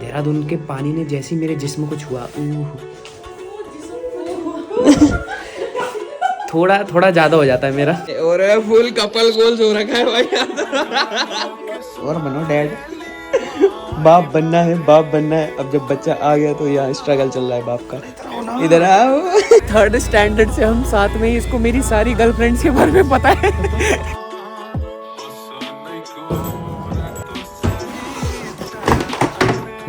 देहरादून के पानी ने जैसी मेरे जिस्म को छुआ, थोड़ा थोड़ा ज्यादा हो जाता है मेरा। और फुल कपल गोल्स हो रखा है भाई। और बनो डैड, बाप बनना है, बाप बनना है। अब जब बच्चा आ गया तो यहाँ स्ट्रगल चल रहा है बाप का। इधर आओ। 3rd स्टैंडर्ड से हम साथ में ही, इसको मेरी सारी गर्लफ्रेंड्स के बारे में पता है।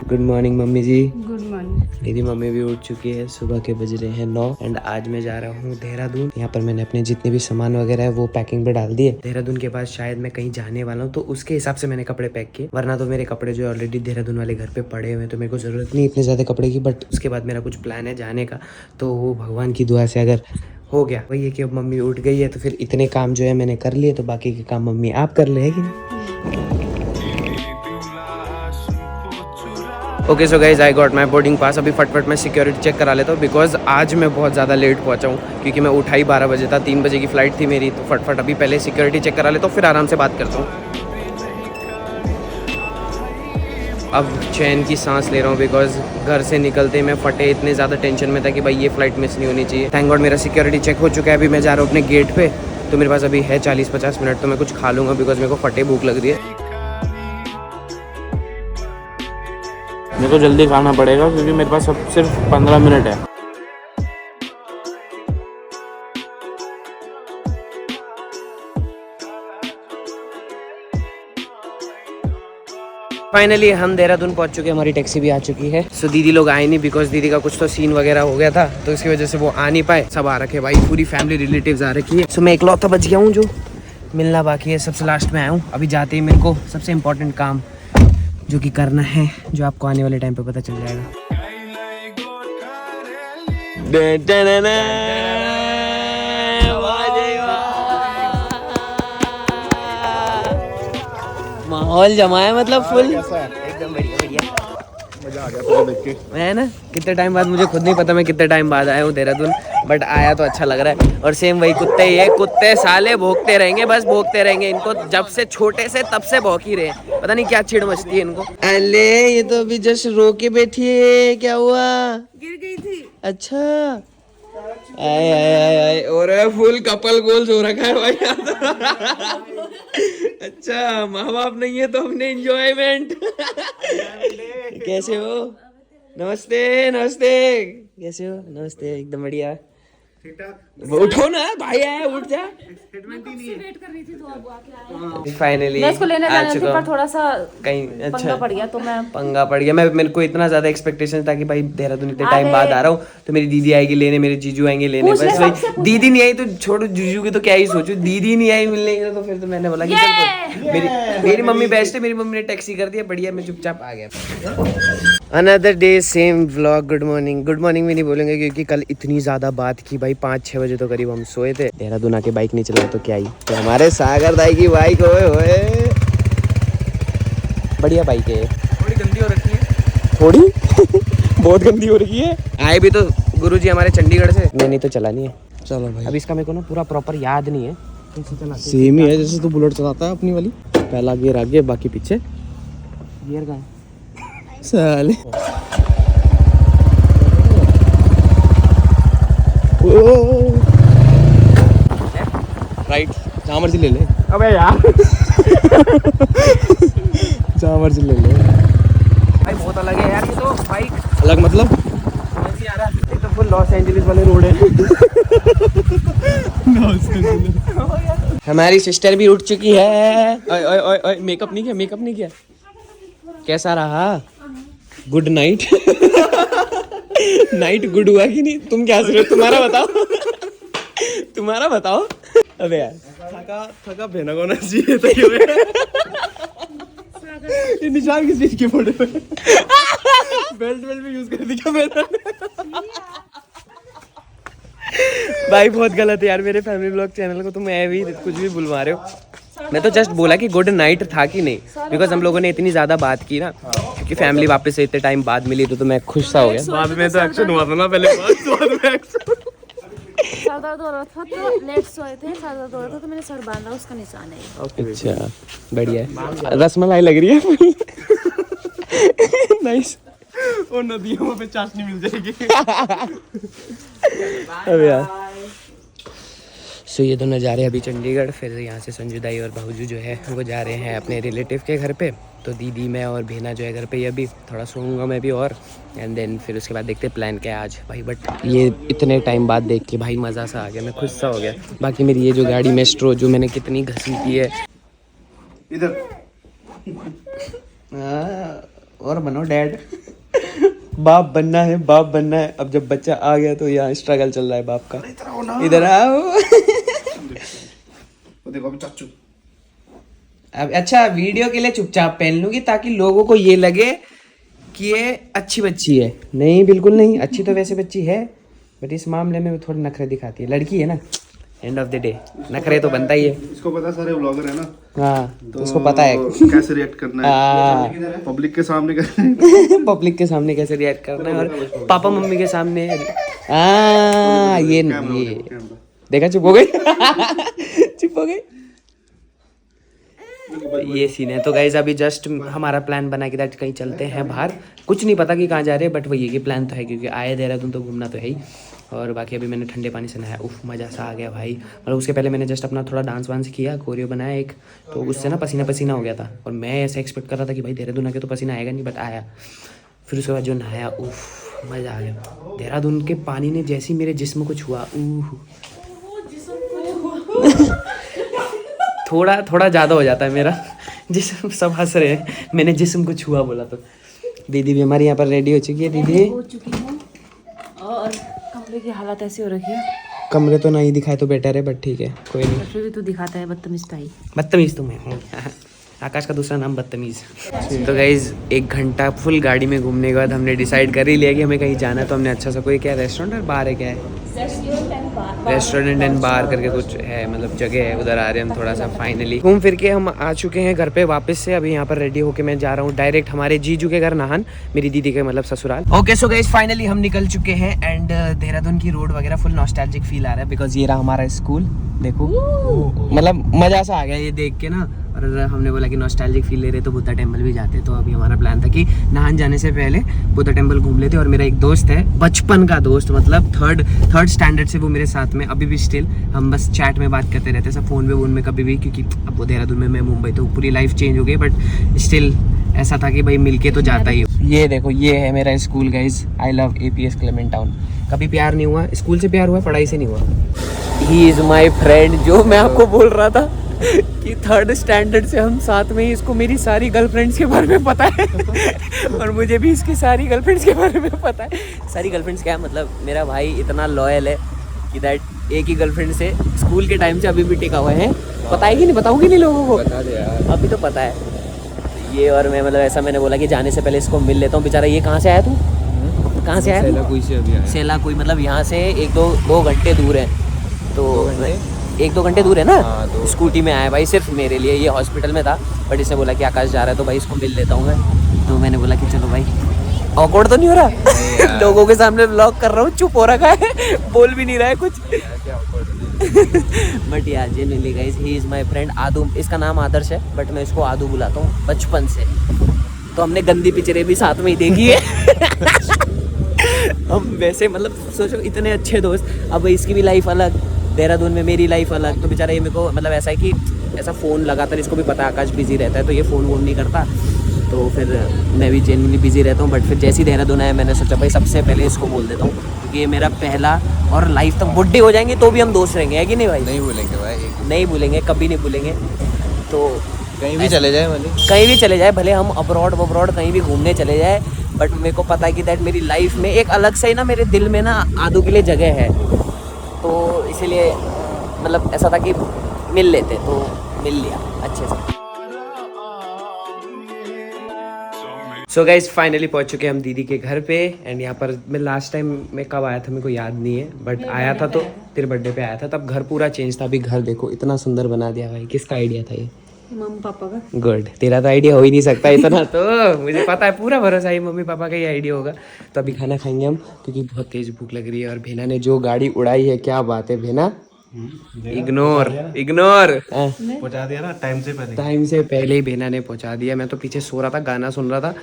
गुड मॉर्निंग मम्मी जी। Good morning. मेरी मम्मी भी उठ चुकी है, सुबह के बज रहे हैं 9 एंड आज मैं जा रहा हूँ देहरादून। यहाँ पर मैंने अपने जितने भी सामान वगैरह है वो पैकिंग पे डाल दिए। देहरादून के बाद शायद मैं कहीं जाने वाला हूँ तो उसके हिसाब से मैंने कपड़े पैक किए, वरना तो मेरे कपड़े जो ऑलरेडी देहरादून वाले घर पे पड़े हुए हैं तो मेरे को जरूरत नहीं इतने ज्यादा कपड़े की। बट उसके बाद मेरा कुछ प्लान है जाने का, तो वो भगवान की दुआ से अगर हो गया। वही है कि अब मम्मी उठ गई है तो फिर इतने काम जो है मैंने कर लिए, तो बाकी के काम मम्मी आप कर ले, है कि नहीं? Okay so guys I got my boarding pass. अभी फटफट मैं सिक्योरिटी चेक करा लेता हूँ, बिकॉज आज मैं बहुत ज़्यादा लेट पहुँचा हूँ, क्योंकि मैं उठा ही 12 बजे था, 3 बजे की फ़्लाइट थी मेरी। तो फटफट अभी पहले सिक्योरिटी चेक करा लेता हूँ, फिर आराम से बात करता हूँ। अब चैन की सांस ले रहा हूँ, बिकॉज घर से निकलते मैं फटे इतने ज़्यादा टेंशन में था कि भाई ये फ़्लाइट मिस नहीं होनी चाहिए। थैंक गॉड मेरा सिक्योरिटी चेक हो चुका है। अभी मैं जा रहा हूँ अपने गेट पे, तो मेरे पास अभी है 40-50 मिनट, तो मैं कुछ खा लूँगा बिकॉज मेरे को फटे भूख लग रही है। मेरे को जल्दी खाना पड़ेगा क्योंकि मेरे पास अब सिर्फ 15 मिनट है। फाइनली हम देहरादून पहुंच चुके हैं, हमारी टैक्सी भी आ चुकी है। सो दीदी लोग आए नहीं बिकॉज दीदी का कुछ तो सीन वगैरह हो गया था, तो इसकी वजह से वो आ नहीं पाए। सब आ रखे भाई, पूरी फैमिली रिलेटिव्स आ रखी है। सो मैं इकलौता बच गया हूँ जो मिलना बाकी है, सबसे लास्ट में आया हूँ। अभी जाते ही मेरे को सबसे इम्पोर्टेंट काम जो कि करना है, जो आपको आने वाले टाइम पे पता चल जाएगा। माहौल जमा है, मतलब फुल एकदम बढ़िया बढ़िया, मजा आ गया देख के। है ना, कितने टाइम बाद, मुझे खुद नहीं पता मैं कितने टाइम बाद आया हूँ देहरादून, बट आया तो अच्छा लग रहा है। और सेम वही कुत्ते ही है, कुत्ते साले भौंकते रहेंगे, बस भौंकते रहेंगे। इनको जब से छोटे से तब से भौंक ही रहे, पता नहीं क्या चिढ़ मचती है इनको। अले ये तो अभी जस्ट रो के बैठी है, क्या हुआ? गिर गई थी। अच्छा आए आए आए आए, और फुल कपल गोल्स हो रखा है भाई। अच्छा माँ बाप नहीं है तो हमने एंजॉयमेंट। कैसे हो? नमस्ते नमस्ते, कैसे हो? नमस्ते, एकदम बढ़िया। उठो ना भाई, आया उठ जा। वेट कर रही थी तो अब आके आए। फाइनली मैं इसको लेने जाना था पर थोड़ा सा कहीं पंगा पड़ गया, तो मैं पंगा पड़ गया। मैं मेरे को इतना ज्यादा एक्सपेक्टेशन था कि भाई देहरादून इतने टाइम बाद आ रहा हूँ तो मेरी दीदी आएगी लेने, मेरे जीजू आएंगे लेने, बस भाई दीदी नहीं आई तो छोड़ो, जीजू की तो क्या ही सोचो, दीदी नहीं आई मिलने के, तो फिर तो मैंने बोला कि चल मेरी मम्मी बेस्ट है, मेरी मम्मी ने टैक्सी कर दिया, बढ़िया, मैं चुपचाप आ गया। Another day same vlog. Good morning, good morning भी नहीं बोलेंगे क्योंकि कल इतनी ज़्यादा बात की भाई, 5-6 बजे तो करीब हम सोए थे। देहरादून आके बाइक नहीं चलाए तो क्या ही, तो हमारे सागर दाई की बाइक होए बढ़िया बाइक है। थोड़ी गंदी हो रखी है, थोड़ी बहुत गंदी हो रखी है। आए भी तो गुरुजी हमारे चंडीगढ़ से, नहीं तो चला नहीं है। चलो भाई, अब इसका मेरे को ना पूरा प्रॉपर याद नहीं है, सेम ही है जैसे तू बुलेट चलाता है अपनी वाली। पहला गियर आगे, बाकी पीछे। गियर कहाँ है साले? राइट, जहाँ मर्जी ले ले। अबे यार जहाँ मर्जी ले ले भाई, बहुत अलग है यार ये तो बाइक। अलग मतलब समझ नहीं आ रहा, एक तो फुल लॉस एंजलिस वाले रोड है। हमारी सिस्टर भी उठ चुकी है। ओए ओए ओए ओए, मेकअप नहीं किया, मेकअप नहीं किया। कैसा रहा? Good night. नाइट गुड हुआ कि नहीं? तुम क्या सोच रहे हो? तुम्हारा बताओ, तुम्हारा बताओ। अबे यार थका भेना होना चाहिए था ये निशान किस चीज के फोटो पे? बेल्ट भी यूज कर दिया मैंने। भाई बहुत गलत है यार, मेरे फैमिली ब्लॉग चैनल को तुम ऐ कुछ भी बुलवा रहे हो। मैं तो जस्ट बोला कि गुड नाइट था कि नहीं, बिकॉज हम लोगों ने इतनी ज्यादा बात की ना, क्योंकि फैमिली वापस से इतने टाइम बाद मिली तो मैं खुश सा हो गया। बाद में तो एक्शन हुआ था ना, पहले बाद में एक्शन। सर दर्द हो रहा था तो लेट सोए थे, सर दर्द हो रहा था तो मैंने सर बांधा, उसका निशान है। अच्छा बढ़िया है, रसमलाई लग रही है। नाइस। और नदियों पे चाशनी मिल जाएगी। अब यार सो ये दोनों जा रहे हैं अभी चंडीगढ़, फिर यहाँ से संजू दाई और भाऊजू जो है वो जा रहे हैं अपने रिलेटिव के घर पे। तो दीदी मैं और भेना जो है घर पे ही अभी, थोड़ा सोऊंगा मैं भी और एंड देन फिर उसके बाद देखते प्लान क्या है आज भाई। बट ये इतने टाइम बाद देख के भाई मज़ा सा आ गया, मैं खुश सा हो गया। बाकी मेरी ये जो गाड़ी मेस्ट्रो जो मैंने कितनी घसी की है इधर और बनो डैड। बाप बनना है, बाप बनना है। अब जब बच्चा आ गया तो यहाँ स्ट्रगल चल रहा है बाप का। इधर आओ। देखो अभी चाचू अब अच्छा वीडियो के लिए चुपचाप पहन लूंगी ताकि लोगों को ये लगे कि ये अच्छी बच्ची है। नहीं बिल्कुल नहीं, अच्छी तो वैसे बच्ची है बट इस मामले में वो थोड़ी नखरे दिखाती है। लड़की है ना, एंड ऑफ द डे नखरे तो बनता ही है। इसको पता है सारे व्लॉगर है ना, हाँ तो उसको पता है कैसे रिएक्ट करना है पब्लिक के सामने पब्लिक के सामने कैसे रिएक्ट करना है और पापा मम्मी के सामने। ये देखा, चुप हो गई। चुप हो गई। ये सीन है। तो गाइज अभी जस्ट हमारा प्लान बना कि कहीं चलते हैं बाहर, कुछ नहीं पता कि कहाँ जा रहे हैं बट वही कि प्लान तो है क्योंकि आए देहरादून तो घूमना तो है ही। और बाकी अभी मैंने ठंडे पानी से नहाया, उफ मज़ा सा आ गया भाई। मतलब उसके पहले मैंने जस्ट अपना थोड़ा डांस वांस किया, कोरियो बनाया एक, तो उससे ना पसीना पसीना हो गया था। और मैं ऐसे एक्सपेक्ट कर रहा था कि भाई देहरादून आके तो पसीना आएगा नहीं, बट आया। फिर उसके बाद जो नहाया, उफ मज़ा आ गया। देहरादून के पानी ने जैसे मेरे जिस्म को छुआ, थोड़ा थोड़ा ज़्यादा हो जाता है मेरा जिस्म। सब हंस रहे हैं, मैंने जिस्म को छुआ बोला तो। दीदी भी हमारी यहाँ पर रेडी हो चुकी है। दीदी हो चुकी हूँ और कमरे की हालत ऐसी हो रखी है। कमरे तो नहीं दिखाए तो बेटर है बट ठीक है कोई नहीं। फिर भी तू दिखाता है बदतमीज ताई। बदतमीज तो मैं हूँ। आकाश का दूसरा नाम बदतमीज। तो गाइज 1 घंटा फुल गाड़ी में घूमने के बाद हमने डिसाइड कर ही लिया कि हमें कहीं जाना है। तो हमने अच्छा सा कोई क्या रेस्टोरेंट और बार है, क्या है रेस्टोरेंट एंड बार करके कुछ है, मतलब जगह है, उधर आ रहे हैं हम थोड़ा सा। फाइनली घूम फिर के हम आ चुके हैं घर पे वापस से। अभी यहाँ पर रेडी होके मैं जा रहा हूँ डायरेक्ट हमारे जीजू के घर नहान, मेरी दीदी के मतलब ससुराल। ओके सो गाइस फाइनली हम निकल चुके हैं एंड देहरादून की रोड वगैरह फुल नॉस्टैल्जिक फील आ रहा है बिकॉज ये रहा हमारा स्कूल। देखो मतलब मजा सा आ गया ये देख के ना। और हमने बोला कि नॉस्टैल्जिक फील ले रहे तो बुद्धा टेम्पल भी जाते। तो अभी हमारा प्लान था कि नहान जाने से पहले बुद्धा टेम्पल घूम लेते। और मेरा एक दोस्त है, बचपन का दोस्त, मतलब थर्ड स्टैंडर्ड से वो मेरे साथ में अभी भी स्टिल हम बस चैट में बात करते रहते हैं सब, फ़ोन में कभी भी, क्योंकि अब वो देहरादून में, मैं मुंबई, तो पूरी लाइफ चेंज हो गई बट स्टिल ऐसा था कि भाई मिलके तो जाता ही हो। ये देखो ये है मेरा school guys, I love APS Clement town. कभी प्यार नहीं हुआ स्कूल से, प्यार हुआ पढ़ाई से नहीं हुआ। ही इज़ माई फ्रेंड, जो मैं आपको बोल रहा था कि 3rd स्टैंडर्ड से हम साथ में ही। इसको मेरी सारी गर्लफ्रेंड्स के बारे में पता है और मुझे भी इसकी सारी गर्लफ्रेंड्स के बारे में पता है। सारी गर्लफ्रेंड्स क्या मतलब, मेरा भाई इतना लॉयल है कि दैट एक ही गर्लफ्रेंड से स्कूल के टाइम से अभी भी टिका हुआ है। पता है कि नहीं, बताऊँगी नहीं लोगों को, बता दे यार। अभी तो पता है ये। और मैं मतलब ऐसा मैंने बोला कि जाने से पहले इसको मिल लेता हूँ। बेचारा ये कहाँ से आया तू, कहाँ से आया? सेला कोई, मतलब यहाँ से 1-2 घंटे दूर है। तो 1-2 घंटे दूर है ना। स्कूटी में आया भाई सिर्फ मेरे लिए। ये हॉस्पिटल में था बट इसने बोला कि आकाश जा रहा है तो भाई इसको मिल लेता हूँ मैं। तो मैंने बोला कि चलो भाई। ऑकवर्ड तो नहीं हो रहा? लोगों के सामने व्लॉग कर रहा हूँ, चुप हो रखा है, बोल भी नहीं रहा है कुछ। बट यार genuinely guys, he is my friend Aadu. इसका नाम आदर्श है बट मैं इसको आदू बुलाता हूँ बचपन से। तो हमने गंदी पिक्चरें भी साथ में ही देखी है। हम वैसे मतलब सोचो इतने अच्छे दोस्त। अब इसकी भी लाइफ अलग, देहरादून में मेरी लाइफ अलग। तो बेचारा ये मेरे को मतलब ऐसा है कि ऐसा फ़ोन लगातार, इसको भी पता है आकाश बिजी रहता है तो ये फ़ोन वोन नहीं करता। तो फिर मैं भी जेन्युइनली बिजी रहता हूँ। बट फिर जैसे ही देहरादून आया मैंने सोचा भाई सबसे पहले इसको बोल देता हूँ क्योंकि ये मेरा पहला, और लाइफ तक बुढ़े हो जाएंगे तो भी हम दोस्त रहेंगे, है कि नहीं भाई? नहीं भूलेंगे भाई, नहीं भूलेंगे, कभी नहीं भूलेंगे। तो कहीं भी चले जाए, कहीं भी चले जाए, भले हम अब्रॉड कहीं भी घूमने चले जाए, बट मेरे को पता है कि दैट मेरी लाइफ में एक अलग से ही ना, मेरे दिल में ना आदू के लिए जगह है। तो इसीलिए मतलब ऐसा था कि मिल लेते, तो मिल लिया अच्छे से। सो गाइज फाइनली पहुंच चुके हैं हम दीदी के घर पे। एंड यहाँ पर मैं लास्ट टाइम मैं कब आया था मेरे को याद नहीं है, बट आया था तो तेरे बर्थडे पे आया था, तब घर पूरा चेंज था। अभी घर देखो इतना सुंदर बना दिया भाई। किसका आइडिया था ये? मम्मी पापा का। गुड, तेरा तो आइडिया हो ही नहीं सकता इतना। तो मुझे पता है, पूरा भरोसा है मम्मी पापा का ही आइडिया होगा। तो अभी खाना खाएंगे हम क्योंकि बहुत तेज भूख लग रही है। और भेना ने जो गाड़ी उड़ाई है, क्या बात है भेना, इग्नोर इग्नोर। पहुंचा दिया ना टाइम से पहले। टाइम से पहले ही बेना ने पहुंचा दिया। मैं तो पीछे सो रहा था, गाना सुन रहा था,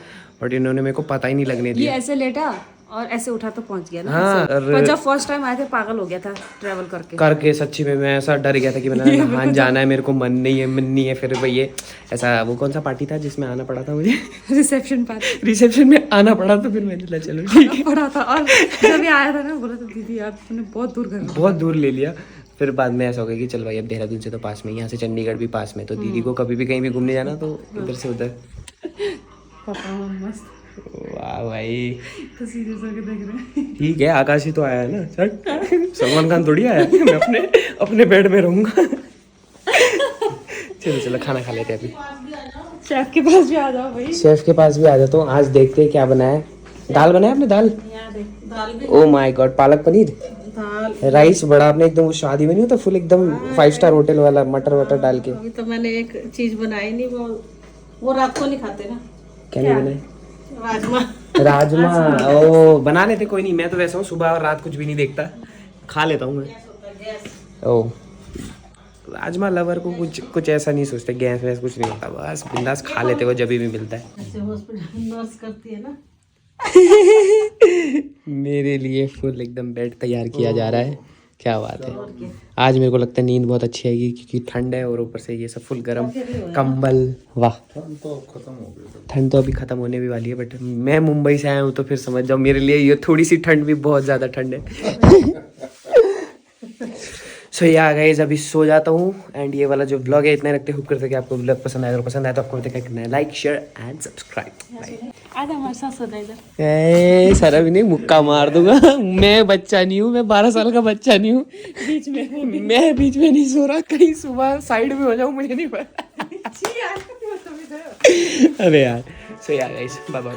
बट इन्होंने मेरे को पता ही नहीं लगने ये दिया। ऐसे लेटा और ऐसे उठा तो पहुंच गया ना। हाँ, पर जब फर्स्ट टाइम आए थे पागल हो गया था ट्रेवल करके सच्ची में मैं ऐसा डर गया था कि मैंने नहान जाना है, मेरे को मन नहीं है। फिर भाई ये ऐसा वो कौन सा पार्टी था जिसमें आना पड़ा था मुझे? रिसेप्शन पार्टी रिसेप्शन में आना पड़ा, तो फिर मैंने बोला चलो ठीक है। पड़ा था। और जब ये आया था ना बोला था दीदी यार तूने बहुत दूर कर बहुत दूर ले लिया। फिर बाद में ऐसा हो गया कि चल भाई अब देहरादून से तो पास में, यहाँ से चंडीगढ़ भी पास में, तो दीदी को कभी भी कहीं भी घूमने जाना तो इधर से उधर। पापा मस्त वाह भाई तो सीरियस होके देख रहे हैं। ठीक है, आकाश ही तो आया है ना सर, सलमान खान थोड़ी आया है। मैं अपने बेड में रहूंगा। चलो खाना खा लेते हैं अभी। शेफ के पास भी आ जाओ भाई। शेफ के पास भी आ जाता हूँ। आज देखते हैं क्या बनाया है। दाल बनाया आपने? दाल, oh my God, palak paneer, rice बड़ा आपने एकदम वो शादी में नहीं होता फुल एकदम 5 स्टार होटल वाला, मटर वटर डाल के। अभी तो मैंने एक चीज बनाई नहीं, वो रात को नहीं खाते ना, क्या नहीं बनाया? राजमा। ओ बना लेते, कोई नहीं। मैं तो वैसा हूँ सुबह और रात कुछ भी नहीं देखता, खा लेता हूँ मैं। ओ राजमा लवर को कुछ ऐसा नहीं सोचते, गैस वैस कुछ नहीं होता, बस बिंदास खा लेते वो जब भी मिलता है। ऐसे हॉस्पिटल नर्स करती है ना। मेरे लिए फुल एकदम बेड तैयार किया जा रहा है। क्या बात है। आज मेरे को लगता है नींद बहुत अच्छी आएगी क्योंकि ठंड है और ऊपर से ये सब फुल गर्म कंबल। वाह, ठंड तो अभी खत्म होने भी वाली है, बट मैं मुंबई से आया हूँ तो फिर समझ जाओ मेरे लिए ये थोड़ी सी ठंड भी बहुत ज्यादा ठंड है। सो या गाइस अभी सो जाता हूँ एंड ये वाला जो व्लॉग है इतना रखते, होप करते कि आपको व्लॉग पसंद आया। अगर पसंद आया तो आपको क्या करना है, लाइक शेयर एंड सब्सक्राइब। आजा हमारे साथ सोना इधर। सारा भी नहीं, मुक्का मार दूंगा। मैं बच्चा नहीं हूँ, मैं 12 साल का बच्चा नहीं हूँ। बीच में मैं बीच में नहीं सो रहा, कहीं सुबह साइड में हो जाऊँ मुझे नहीं पता। अरे यार, सो यार गाइस बाय बाय।